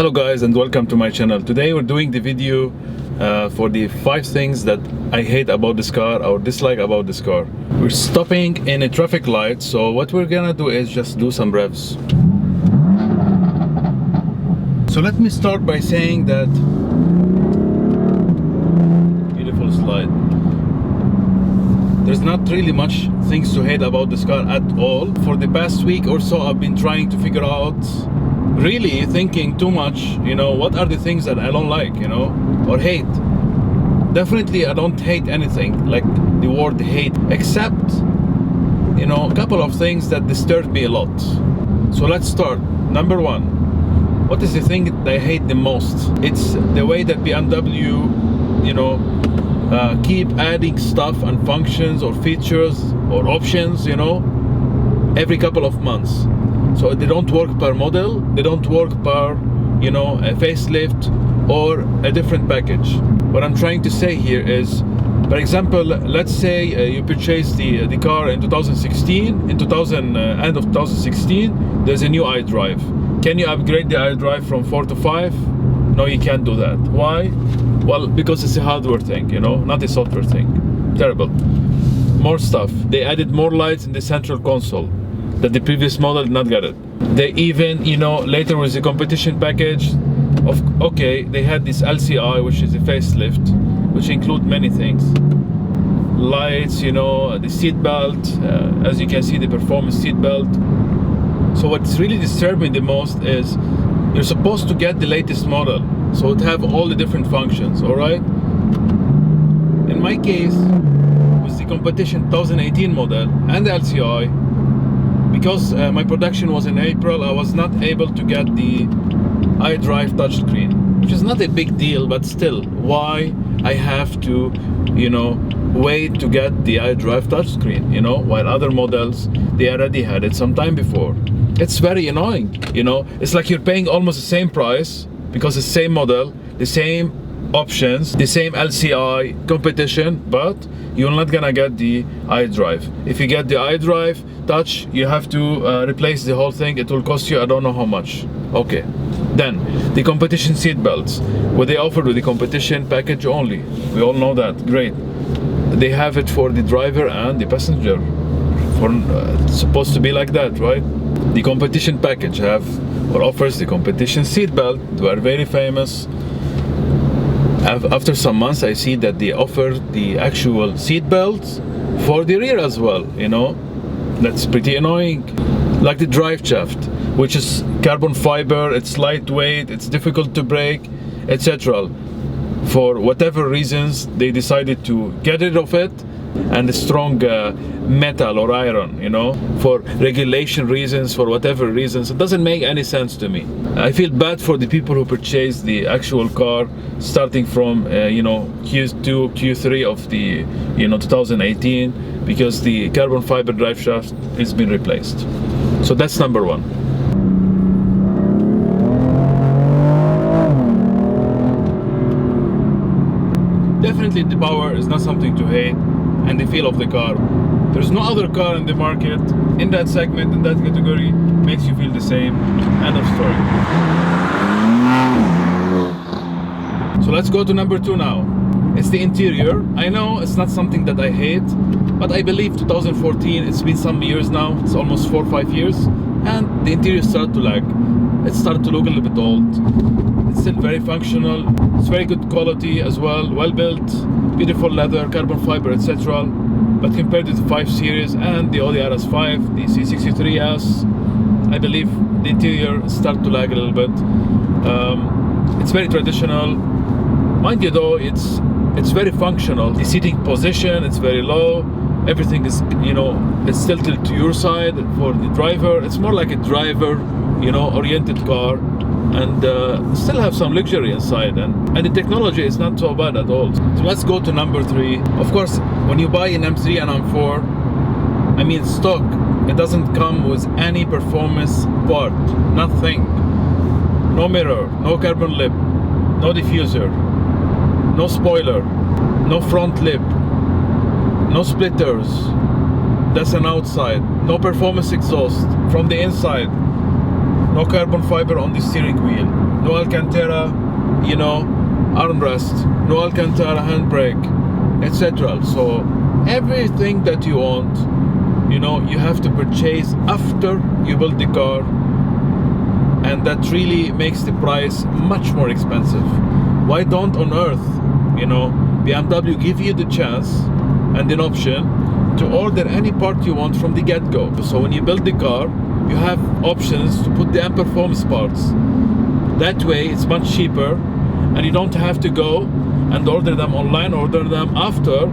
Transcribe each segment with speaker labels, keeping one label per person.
Speaker 1: Hello guys, and welcome to my channel. Today we're doing the video for the 5 things that I hate about this car or dislike about this car. We're stopping in a traffic light, so what we're gonna do is just do some revs. So let me start by saying that beautiful slide. There's not really much things to hate about this car at all. For the past week or so, I've been trying to figure out, really thinking too much, what are the things that I don't like, or hate. Definitely I don't hate anything, like the word hate, except, a couple of things that disturb me a lot. So let's start. Number 1, what is the thing that I hate the most? It's the way that BMW, keep adding stuff and functions or features or options, every couple of months. So they don't work per model, they don't work per, a facelift or a different package. What I'm trying to say here is, for example, let's say you purchase the car in 2016, end of 2016, there's a new iDrive. Can you upgrade the iDrive from 4 to 5? No, you can't do that. Why? Well, because it's a hardware thing, not a software thing. Terrible. More stuff. They added more lights in the central console that the previous model did not get it. They even, later with the competition package, they had this LCI, which is a facelift, which include many things. Lights, the seat belt, as you can see, the performance seat belt. So what's really disturbing the most is you're supposed to get the latest model, so it have all the different functions, all right? In my case, with the competition 2018 model and the LCI, because my production was in April, I was not able to get the iDrive touchscreen, which is not a big deal, but still, why I have to, wait to get the iDrive touchscreen, while other models, they already had it some time before. It's very annoying, It's like you're paying almost the same price, because it's the same model, the same options, the same LCI competition, but you're not gonna get the iDrive. If you get the iDrive touch, you have to replace the whole thing. It will cost you I don't know how much. Okay, then the competition seat belts, what they offered with the competition package only, we all know that. Great. They have it for the driver and the passenger. It's supposed to be like that, right? The competition package offers the competition seat belt. They are very famous. After some months, I see that they offer the actual seat belts for the rear as well, That's pretty annoying. Like the drive shaft, which is carbon fiber, it's lightweight, it's difficult to break, etc. For whatever reasons, they decided to get rid of it, and the strong metal or iron, for regulation reasons, for whatever reasons. It doesn't make any sense to me. I feel bad for the people who purchased the actual car starting from Q2, Q3 of the 2018, because the carbon fiber drive shaft has been replaced. So that's number 1. Definitely the power is not something to hate, and the feel of the car. There's no other car in the market in that segment, in that category, makes you feel the same. End of story. So let's go to number 2 now. It's the interior. I know it's not something that I hate, but I believe 2014, it's been some years now, it's almost 4 or 5 years, and the interior started to lag. It started to look a little bit old. It's still very functional, it's very good quality as well, well built, beautiful leather, carbon fiber, etc. But compared to the 5 Series and the Audi RS5, the C63S, I believe the interior started to lag a little bit. It's very traditional. Mind you though, it's very functional. The seating position, it's very low. Everything is, it's tilted to your side for the driver. It's more like a driver, oriented car, and still have some luxury inside, and the technology is not so bad at all. So let's go to number 3. Of course, when you buy an M3 and M4, I mean stock, it doesn't come with any performance part, nothing. No mirror, no carbon lip, no diffuser, no spoiler, no front lip, no splitters, that's an outside, no performance exhaust from the inside, no carbon fiber on the steering wheel, no Alcantara, you know, armrest, no Alcantara handbrake, etc. So everything that you want, you know, you have to purchase after you build the car, and that really makes the price much more expensive. Why don't on earth, you know, BMW give you the chance and an option to order any part you want from the get-go. So when you build the car, you have options to put the performance parts. That way it's much cheaper, and you don't have to go and order them online, order them after,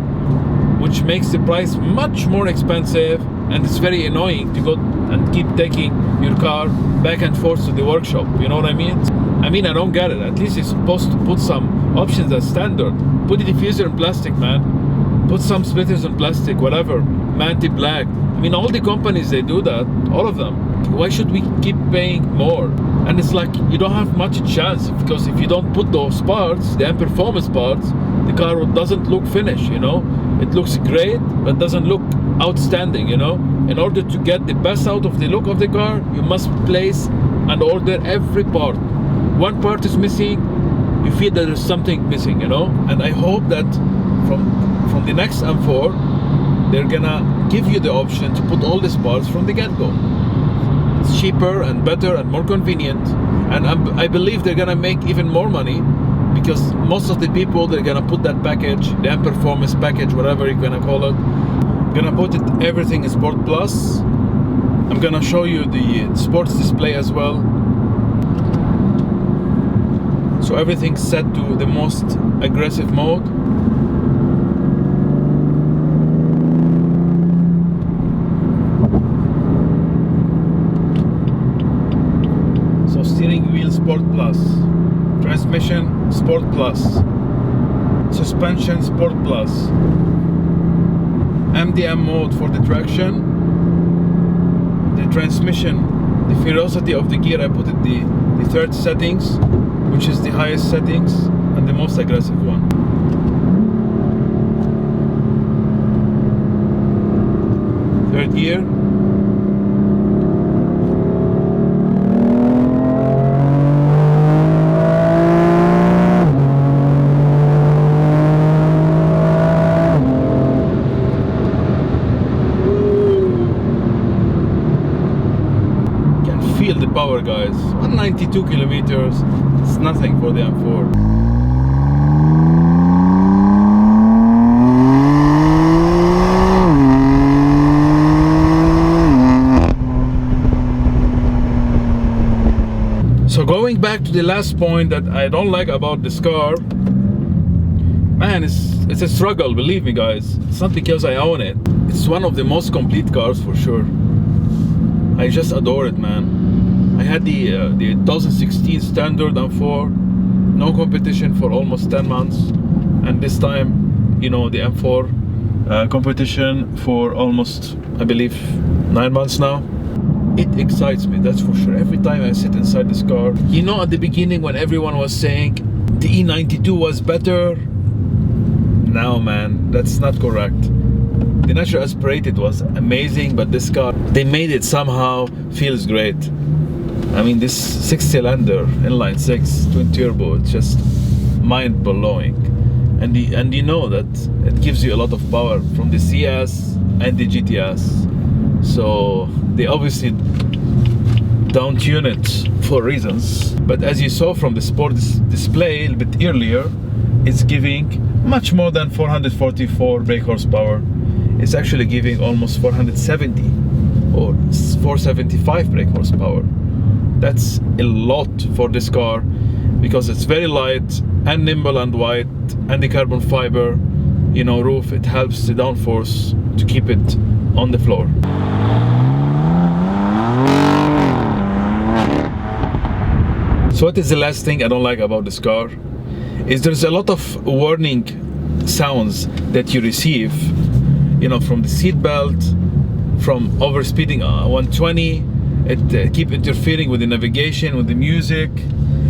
Speaker 1: which makes the price much more expensive, and it's very annoying to go and keep taking your car back and forth to the workshop. You know what I mean? I don't get it. At least you're supposed to put some options as standard. Put the diffuser in plastic, man. Put some splitters in plastic, whatever. Manti black. All the companies, they do that, all of them. Why should we keep paying more? And it's like you don't have much chance, because if you don't put those parts, the performance parts, the car doesn't look finished, you know. It looks great, but doesn't look outstanding, you know. In order to get the best out of the look of the car, you must place and order every part. One part is missing, you feel that there's something missing, you know. And I hope that from the next M4, they're gonna give you the option to put all these parts from the get-go. It's cheaper and better and more convenient, and I believe they're gonna make even more money, because most of the people, they're gonna put that package, the performance package, whatever you're gonna call it, gonna put it everything in Sport Plus. I'm gonna show you the sports display as well. So everything's set to the most aggressive mode. So steering wheel Sport Plus, transmission Sport Plus, suspension Sport Plus, MDM mode for the traction, the transmission, the ferocity of the gear, I put it the third settings, which is the highest settings and the most aggressive one. Third gear. Feel the power, guys. 192 kilometers, it's nothing for the M4. So going back to the last point that I don't like about this car, man, it's a struggle, believe me, guys. It's not because I own it. It's one of the most complete cars for sure. I just adore it, man. I had the 2016 standard M4, no competition for almost 10 months, and this time, you know, the M4 competition for almost, I believe, 9 months now. It excites me, that's for sure. Every time I sit inside this car, you know, at the beginning when everyone was saying the E92 was better, no, man, that's not correct. The natural aspirated was amazing, but this car, they made it somehow feels great. This 6-cylinder inline 6 twin turbo, it's just mind-blowing, and you know that it gives you a lot of power from the CS and the GTS. So they obviously don't tune it for reasons, but as you saw from the sport display a bit earlier, it's giving much more than 444 brake horsepower. It's actually giving almost 470 or 475 brake horsepower. That's a lot for this car, because it's very light and nimble and wide, and the carbon fiber, you know, roof, it helps the downforce to keep it on the floor. So what is the last thing I don't like about this car? Is there's a lot of warning sounds that you receive, you know, from the seat belt, from overspeeding 120. It keep interfering with the navigation, with the music.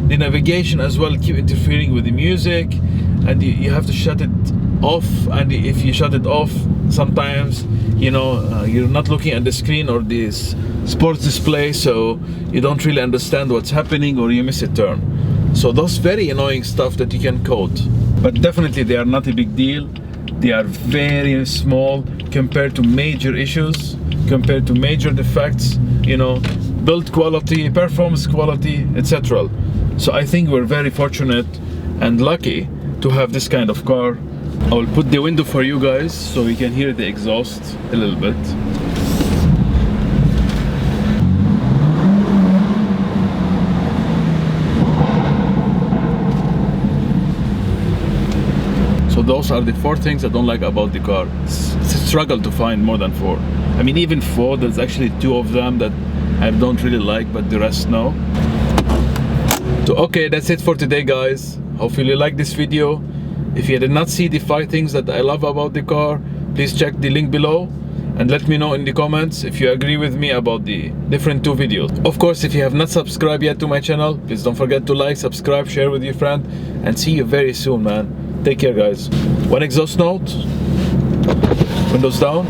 Speaker 1: The navigation as well keep interfering with the music, and you have to shut it off. And if you shut it off, sometimes, you know, you're not looking at the screen or this sports display, so you don't really understand what's happening, or you miss a turn. So those very annoying stuff that you can code. But definitely they are not a big deal. They are very small compared to major issues, compared to major defects, you know, build quality, performance quality, etc. So I think we're very fortunate and lucky to have this kind of car. I will put the window for you guys so you can hear the exhaust a little bit. So those are the 4 things I don't like about the car. It's a struggle to find more than 4. I mean, even 4, there's actually 2 of them that I don't really like, but the rest no. So okay, that's it for today, guys. Hopefully you like this video. If you did not see the 5 things that I love about the car, please check the link below and let me know in the comments if you agree with me about the different 2 videos. Of course, if you have not subscribed yet to my channel, please don't forget to like, subscribe, share with your friend, and see you very soon, man. Take care, guys. One exhaust note, windows down.